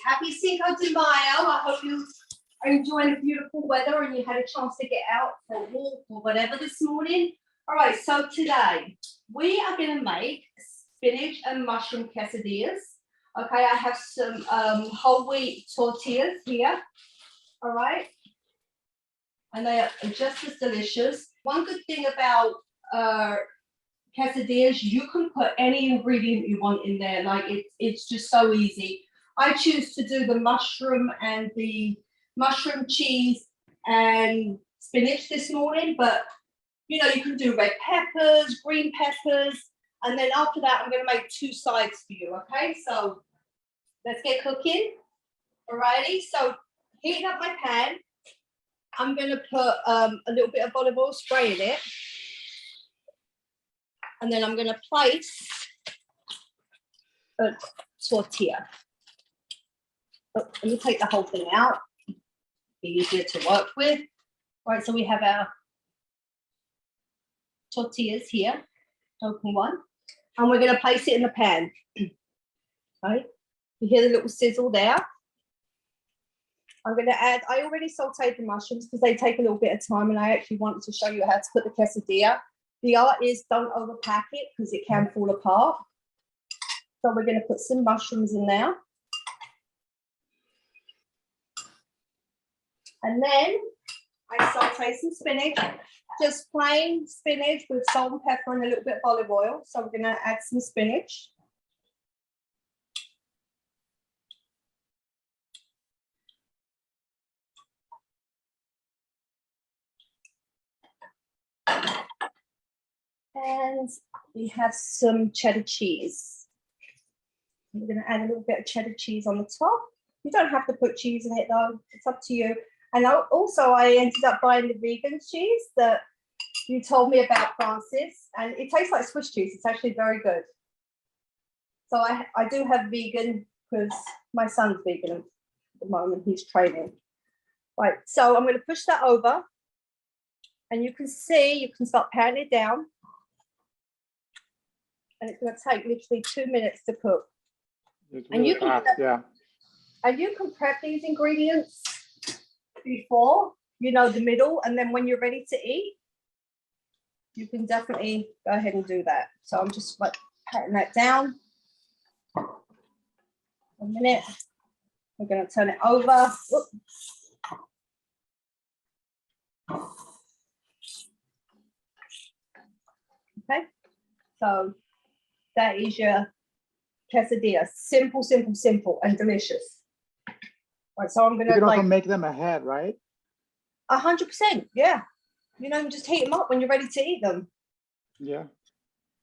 Happy Cinco de Mayo. I hope you are enjoying the beautiful weather and you had a chance to get out for a walk or whatever this morning. All right, so today we are going to make spinach and mushroom quesadillas. Okay, I have some whole wheat tortillas here. All right, and they are just as delicious. One good thing about quesadillas, you can put any ingredient you want in there. Like it's just so easy. I choose to do the mushroom and the mushroom cheese and spinach this morning, but you know, you can do red peppers, green peppers, and then after that, I'm going to make two sides for you. Okay, so let's get cooking. Alrighty, so heating up my pan, I'm going to put a little bit of olive oil spray in it. And then I'm going to place a tortilla. Oh, let me take the whole thing out. Be easier to work with. All right, so we have our tortillas here, open one. And we're going to place it in the pan. Right, you hear the little sizzle there. I'm going to add, I already sauteed the mushrooms because they take a little bit of time, and I actually wanted to show you how to put the quesadilla. The art is don't overpack it because it can fall apart. So we're going to put some mushrooms in there. And then I saute some spinach, just plain spinach with salt and pepper and a little bit of olive oil. So we're going to add some spinach. And we have some cheddar cheese. We're going to add a little bit of cheddar cheese on the top. You don't have to put cheese in it though, it's up to you. And also I ended up buying the vegan cheese that you told me about, Francis, and it tastes like Swiss cheese. It's actually very good. So I do have vegan because my son's vegan at the moment, he's training. Right, so I'm going to push that over, and you can see, you can start patting it down. And it's going to take literally 2 minutes to cook. It's really and you can prep these ingredients before, you know, the middle, and then when you're ready to eat, you can definitely go ahead and do that. So I'm just like patting that down. 1 minute. We're going to turn it over. Whoop. Okay, so that is your quesadilla. Simple, simple, simple, and delicious. Right, so I'm gonna you can also make them ahead, right? 100%, yeah. You know, just heat them up when you're ready to eat them. Yeah.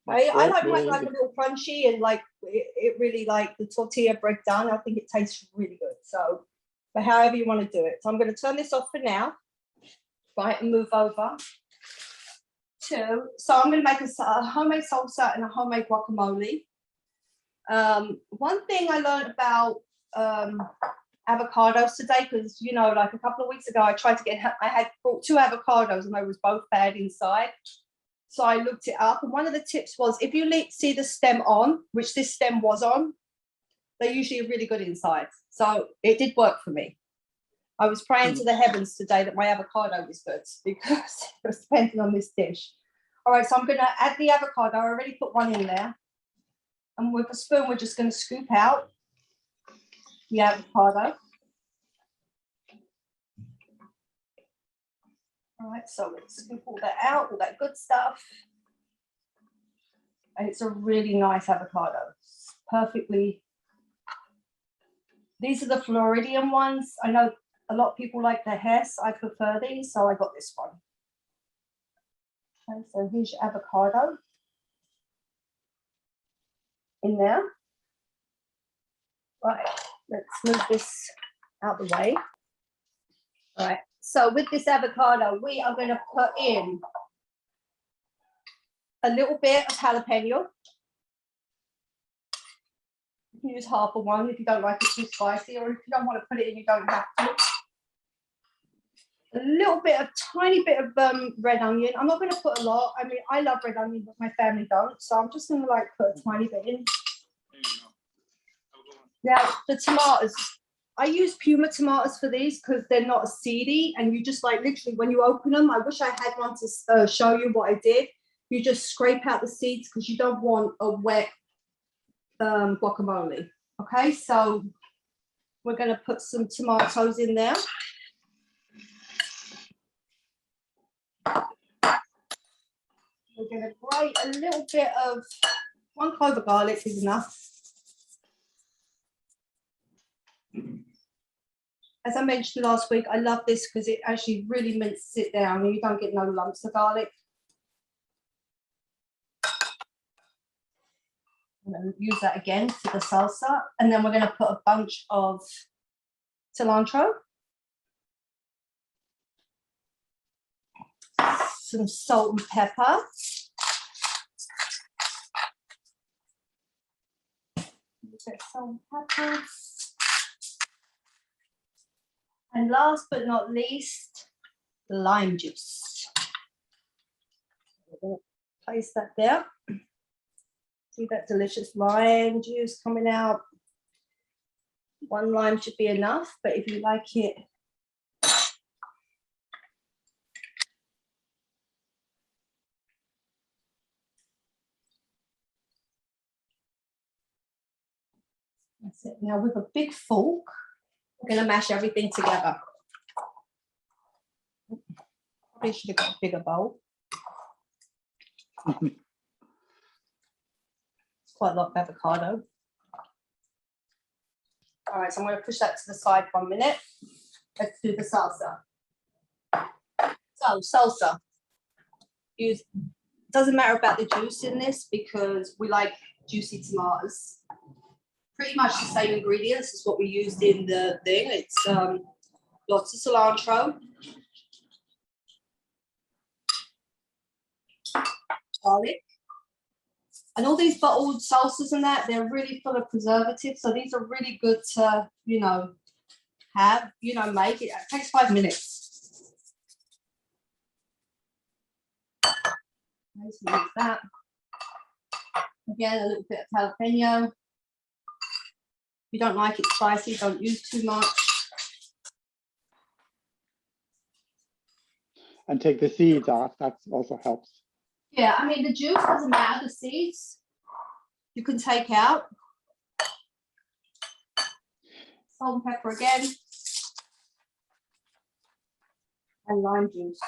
I like mine like a little crunchy, and like it really, like the tortilla bread done. I think it tastes really good. So, but however you want to do it. So I'm going to turn this off for now, right, and move over to. So I'm going to make a homemade salsa and a homemade guacamole. One thing I learned about avocados today, because you know, like a couple of weeks ago, I had brought 2 avocados and they was both bad inside. So I looked it up, and one of the tips was if you see the stem on, which this stem was on, they're usually really good inside. So it did work for me. I was praying to the heavens today that my avocado was good because it was depending on this dish. All right, so I'm going to add the avocado. I already put one in there. And with a spoon, we're just going to scoop out the avocado. All right, so let's scoop all that out, all that good stuff. And it's a really nice avocado. It's perfectly. These are the Floridian ones. I know a lot of people like the Hess. I prefer these, so I got this one. Okay, so here's your avocado in there. Right, let's move this out of the way. All right, so with this avocado, we are going to put in a little bit of jalapeno. You can use half of one if you don't like it too spicy, or if you don't want to put it in, you don't have to. A little bit of, tiny bit of red onion. I'm not going to put a lot. I mean, I love red onion, but my family don't. So I'm just going to like put a tiny bit in. Now, the tomatoes, I use Puma tomatoes for these because they're not seedy, and you just like literally when you open them, I wish I had one to show you what I did. You just scrape out the seeds because you don't want a wet guacamole. Okay, so we're going to put some tomatoes in there. We're going to grate a little bit of 1 clove of garlic is enough. As I mentioned last week, I love this because it actually really minces it down and you don't get no lumps of garlic. I'm going to use that again for the salsa. And then we're going to put a bunch of cilantro. Some salt and pepper. Salt and pepper. And last but not least, lime juice. We're going to place that there. See that delicious lime juice coming out. 1 lime should be enough, but if you like it, that's it. Now with a big fork, we're going to mash everything together. Probably should have got a bigger bowl. It's quite a lot of avocado. All right, so I'm going to push that to the side 1 minute. Let's do the salsa. So salsa. Doesn't matter about the juice in this because we like juicy tomatoes. Pretty much the same ingredients as what we used in the thing. It's lots of cilantro, garlic, and all these bottled salsas and that, they're really full of preservatives. So these are really good to, you know, have, you know, make it. It takes 5 minutes. Use that. Again, a little bit of jalapeno. If you don't like it spicy, don't use too much. And take the seeds off. That also helps. Yeah, I mean, the juice doesn't matter. The seeds you can take out. Salt and pepper again. And lime juice.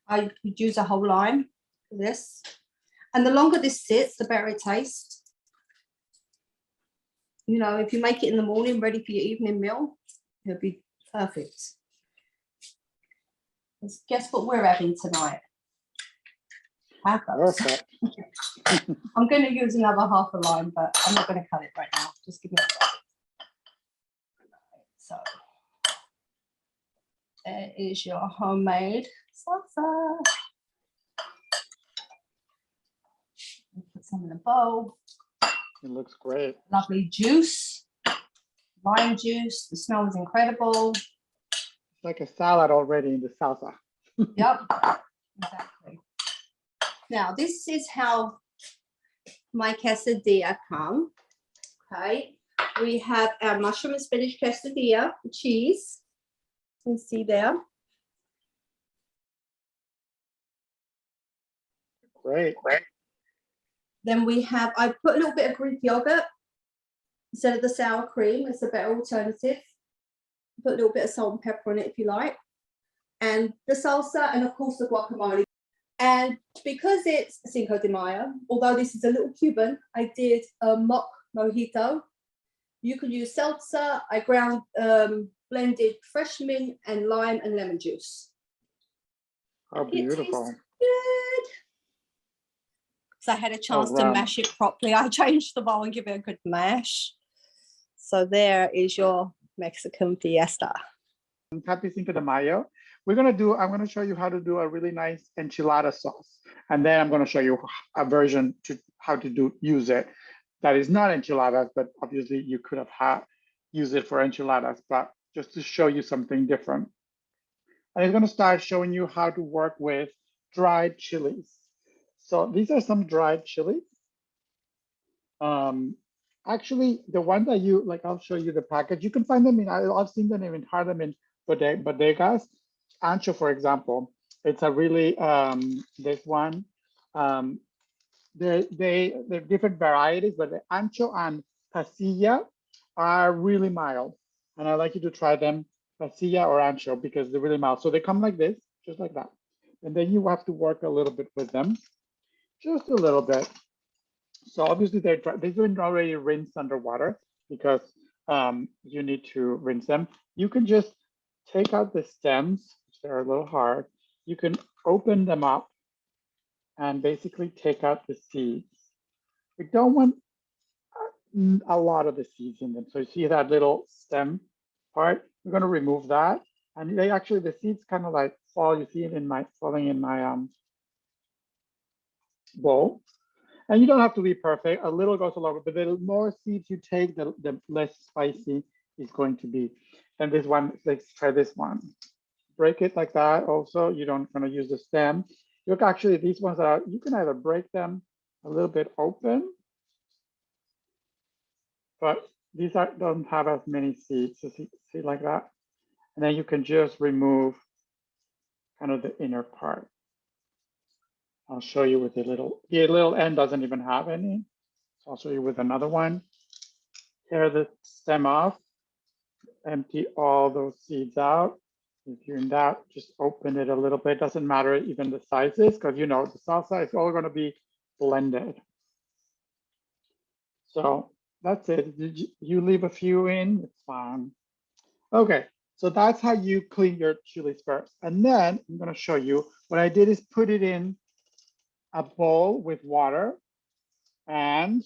I would use a whole lime for this. And the longer this sits, the better it tastes. You know, if you make it in the morning, ready for your evening meal, it'll be perfect. Guess what we're having tonight? Perfect. I'm going to use another half a lime, but I'm not going to cut it right now. Just give me a second. So, there is your homemade salsa. Put some in a bowl. It looks great. Lovely juice, lime juice. The smell is incredible. It's like a salad already in the salsa. Yep, exactly. Now, this is how my quesadilla come. Okay, we have our mushroom and spinach quesadilla, the cheese. You can see there. Great. Then we have, I put a little bit of Greek yogurt instead of the sour cream. It's a better alternative. Put a little bit of salt and pepper on it if you like. And the salsa, and of course the guacamole. And because it's Cinco de Mayo, although this is a little Cuban, I did a mock mojito. You can use seltzer. I ground, blended fresh mint and lime and lemon juice. How beautiful. It tastes good. So I had a chance to wow. mash it properly. I changed the bowl and give it a good mash. So there is your Mexican fiesta. Happy Cinco de Mayo. I'm going to show you how to do a really nice enchilada sauce. And then I'm going to show you a version to how to use it. That is not enchiladas, but obviously you could have used it for enchiladas, but just to show you something different. And I'm going to start showing you how to work with dried chilies. So these are some dried chilies. Actually, the ones that you like, I'll show you the package. You can find them in, I've seen them in Harlem in bodegas. Ancho, for example, it's a really, this one, they're different varieties, but the ancho and pasilla are really mild. And I like you to try them, pasilla or ancho, because they're really mild. So they come like this, just like that. And then you have to work a little bit with them, just a little bit. So obviously they've been already rinsed underwater because you need to rinse them. You can just take out the stems, which they're a little hard. You can open them up and basically take out the seeds. We don't want a lot of the seeds in them. So you see that little stem part, we're going to remove that. And they actually, the seeds kind of like fall, you see it in my, falling in my bowl. And you don't have to be perfect. A little goes a long way, but the more seeds you take, the less spicy it's going to be. And this one, let's try this one. Break it like that. Also, you don't want to use the stem. Look, actually, these ones are, you can either break them a little bit open, but these don't have as many seeds. So see like that. And then you can just remove kind of the inner part. I'll show you with the little end doesn't even have any. So I'll show you with another one. Tear the stem off, empty all those seeds out. If you're in doubt, just open it a little bit. Doesn't matter even the sizes, because you know the salsa is all going to be blended. So that's it. You leave a few in, it's fine. Okay, so that's how you clean your chilies first. And then I'm going to show you what I did is put it in a bowl with water, and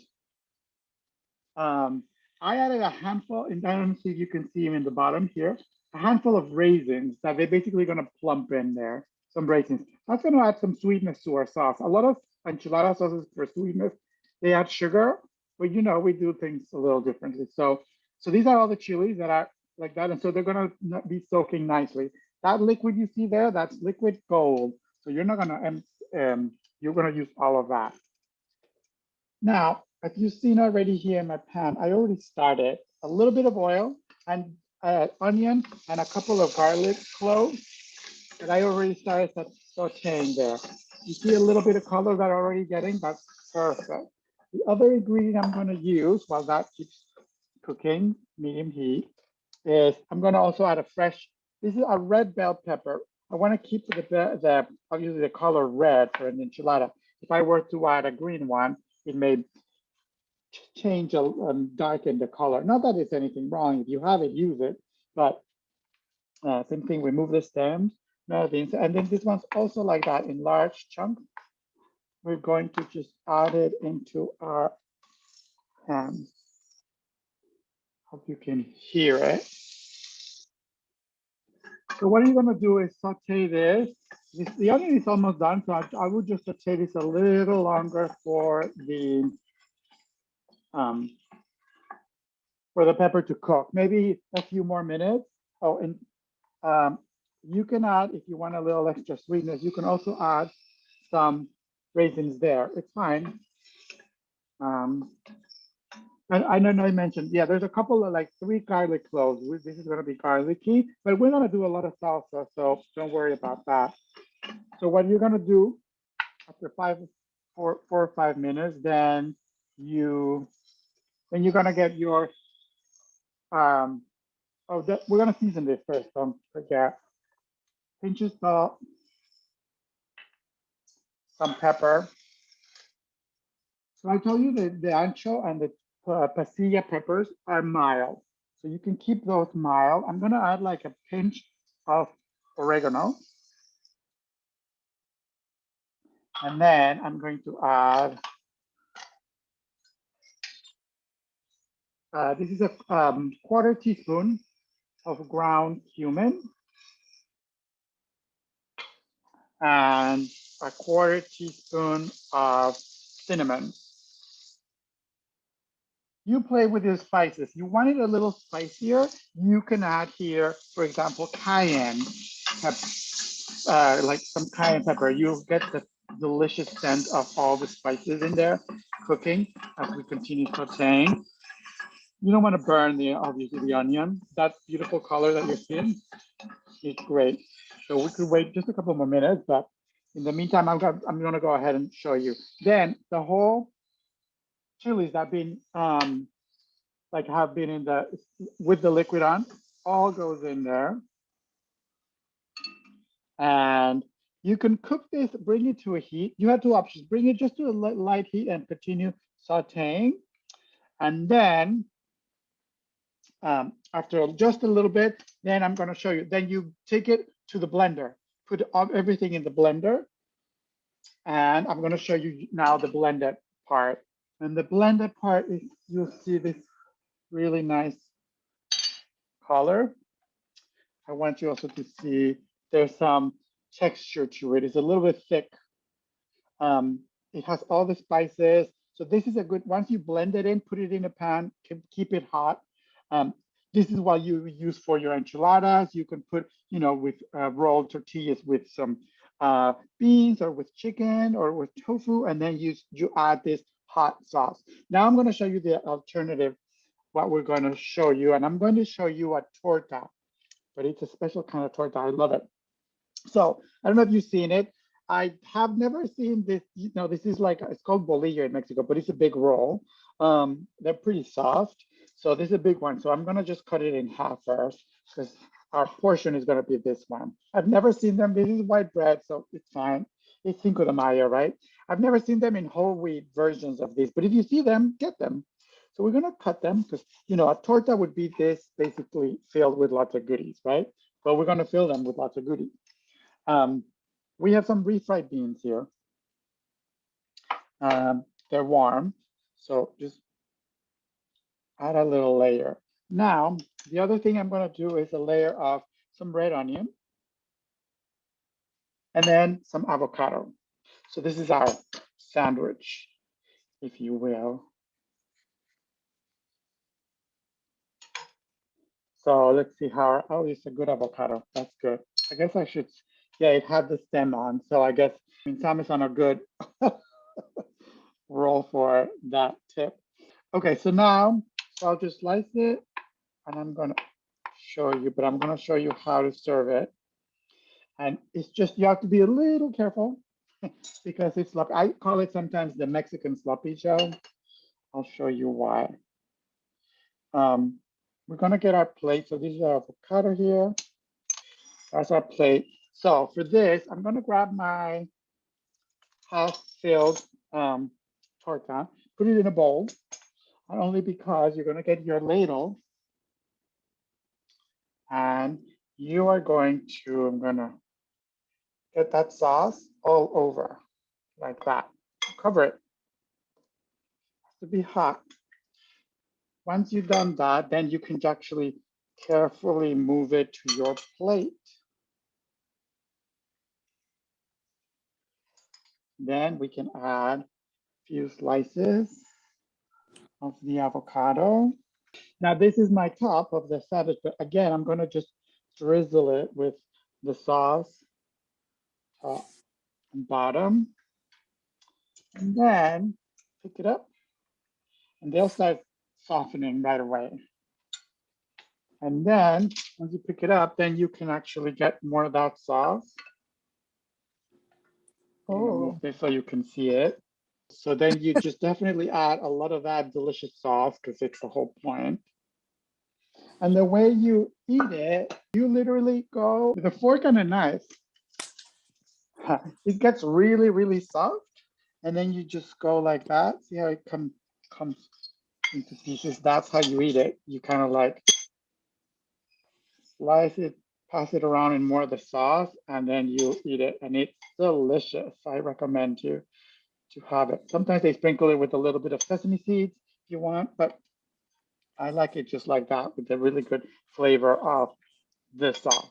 I added a handful, and I don't see if you can see them in the bottom here, a handful of raisins that they're basically going to plump in there, some raisins. That's going to add some sweetness to our sauce. A lot of enchilada sauces for sweetness, they add sugar, but you know, we do things a little differently. So these are all the chilies that are like that, and so they're going to be soaking nicely. That liquid you see there, that's liquid gold. So you're not going to, you're going to use all of that. Now, as you've seen already here in my pan, I already started a little bit of oil and onion and a couple of garlic cloves that I already started sauteing there. You see a little bit of color that I'm already getting, that's perfect. The other ingredient I'm going to use while that keeps cooking, medium heat, is I'm going to also add a fresh, this is a red bell pepper. I want to keep obviously the color red for an enchilada. If I were to add a green one, it may change darken the color. Not that it's anything wrong. If you have it, use it. But same thing, remove the stems. And then this one's also like that in large chunks. We're going to just add it into our pan. Hope you can hear it. So what you're going to do is saute this. The onion is almost done, so I would just saute this a little longer for the pepper to cook, maybe a few more minutes. Oh, and you can add, if you want a little extra sweetness, you can also add some raisins there. It's fine. And I know I mentioned, yeah, there's a couple of like 3 garlic cloves. This is going to be garlicky, but we're going to do a lot of salsa, so don't worry about that. So what you're going to do after 4 or 5 minutes, then you're going to get your we're going to season this first. Don't forget. Pinch of salt, some pepper. So I told you that the ancho and the pasilla peppers are mild. So you can keep those mild. I'm going to add like a pinch of oregano. And then I'm going to add, this is a 1/4 teaspoon of ground cumin and a 1/4 teaspoon of cinnamon. You play with your spices. You want it a little spicier, you can add here, for example, cayenne pepper, like some cayenne pepper. You'll get delicious scent of all the spices in there cooking as we continue sauteing. You don't want to burn obviously the onion. That beautiful color that you're seeing is great. So we could wait just a couple more minutes, but in the meantime, I'm gonna go ahead and show you. Then the whole chilies that been have been in with the liquid on, all goes in there. And you can cook this, bring it to a heat. You have two options: bring it just to a light heat and continue sauteing. And then after just a little bit, then I'm going to show you. Then you take it to the blender, put everything in the blender. And I'm going to show you now the blended part. And the blended part is, you'll see this really nice color. I want you also to see there's some texture to it. It's a little bit thick. It has all the spices. So this is a good, once you blend it in, put it in a pan, keep it hot. This is what you use for your enchiladas. You can put, with rolled tortillas with some beans or with chicken or with tofu, and then you add this hot sauce. Now I'm going to show you the alternative, what we're going to show you. And I'm going to show you a torta, but it's a special kind of torta. I love it. So I don't know if you've seen it. I have never seen this. This is it's called bolillo in Mexico, but it's a big roll. They're pretty soft. So this is a big one. So I'm going to just cut it in half first, because our portion is going to be this one. I've never seen them. This is white bread, so it's fine. It's Cinco de Mayo, right? I've never seen them in whole wheat versions of these, but if you see them, get them. So we're going to cut them because, a torta would be this, basically filled with lots of goodies, right? But we're going to fill them with lots of goodies. We have some refried beans here. They're warm, so just add a little layer. Now, the other thing I'm going to do is a layer of some red onion and then some avocado. So this is our sandwich, if you will. So let's see how, oh, it's a good avocado. That's good. I guess I should, yeah, it had the stem on. So I guess, Sam is on a good roll for that tip. Okay, so now, I'll just slice it and I'm gonna show you, but I'm gonna show you how to serve it. And it's just, you have to be a little careful because it's sloppy. I call it sometimes the Mexican sloppy Joe. I'll show you why. We're gonna get our plate. So this is our avocado here. That's our plate. So for this, I'm gonna grab my half-filled torta, put it in a bowl, not only because you're gonna get your ladle, and you are going to, I'm gonna get that sauce all over like that. Cover it. It has to be hot. Once you've done that, then you can actually carefully move it to your plate. Then we can add a few slices of the avocado. Now this is my top of the sandwich, but again, I'm gonna just drizzle it with the sauce, top and bottom. And then pick it up and they'll start softening right away. And then once you pick it up, then you can actually get more of that sauce. Oh, so you can see it. So then you just definitely add a lot of that delicious sauce because it's the whole point. And the way you eat it, you literally go with a fork and a knife. It gets really, really soft. And then you just go like that. See how it comes into pieces? That's how you eat it. You kind of like slice it, pass it around in more of the sauce, and then you eat it. And it's delicious. I recommend you to have it. Sometimes they sprinkle it with a little bit of sesame seeds if you want, but I like it just like that with a really good flavor of the sauce.